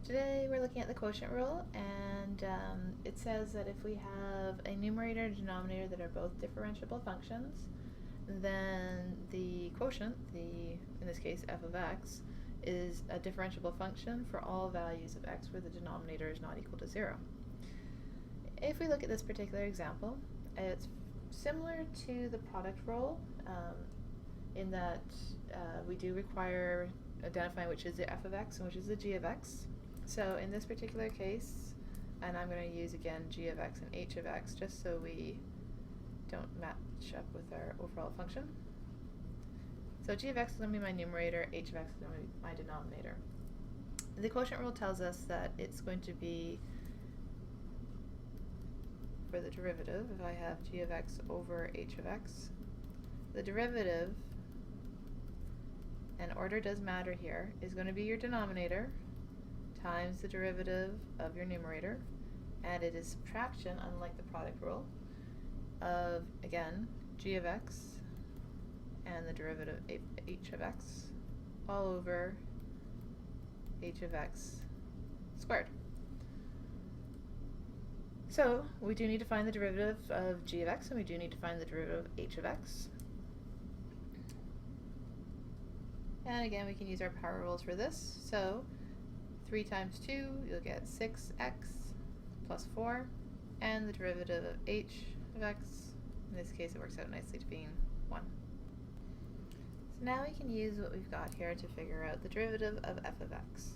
Today we're looking at the quotient rule, and it says that if we have a numerator and denominator that are both differentiable functions, then the quotient, in this case f of x, is a differentiable function for all values of x where the denominator is not equal to 0. If we look at this particular example, it's similar to the product rule in that we do require identifying which is the f of x and which is the g of x. So in this particular case, and I'm going to use again g of x and h of x just so we don't match up with our overall function. So g of x is going to be my numerator, h of x is going to be my denominator. The quotient rule tells us that it's going to be, for the derivative, if I have g of x over h of x, the derivative, and order does matter here, is going to be your denominator times the derivative of your numerator, and it is subtraction, unlike the product rule, of, again, g of x and the derivative h of x all over h of x squared. So we do need to find the derivative of g of x, and we do need to find the derivative of h of x. And again, we can use our power rules for this. So 3 times 2, you'll get 6x plus 4, and the derivative of h of x, in this case it works out nicely to being 1. So now we can use what we've got here to figure out the derivative of f of x.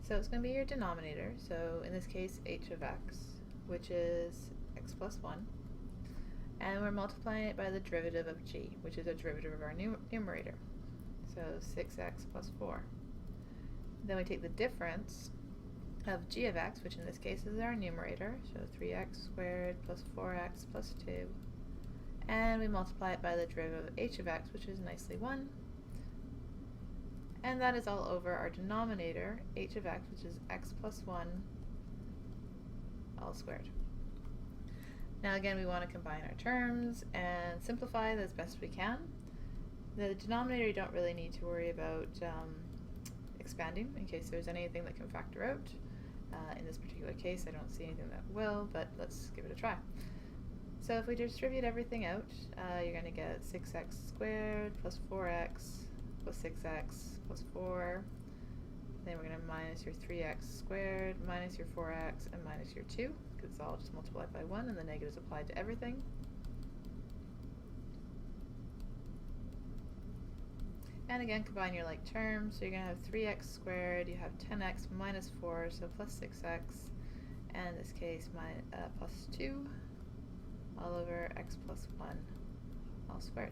So it's going to be your denominator, so in this case h of x, which is x plus 1, and we're multiplying it by the derivative of g, which is a derivative of our numerator. So 6x plus 4. Then we take the difference of g of x, which in this case is our numerator, so 3x squared plus 4x plus 2, and we multiply it by the derivative of h of x, which is nicely 1, and that is all over our denominator, h of x, which is x plus 1 all squared. Now again, we want to combine our terms and simplify as best we can. The denominator you don't really need to worry about expanding in case there's anything that can factor out. In this particular case, I don't see anything that will, but let's give it a try. So if we distribute everything out, you're going to get 6x squared plus 4x plus 6x plus 4. Then we're going to minus your 3x squared minus your 4x and minus your 2, because it's all just multiplied by 1 and the negatives applied to everything. And again, combine your like terms, so you're going to have 3x squared, you have 10x minus 4, so plus 6x, and in this case plus 2 all over x plus 1 all squared.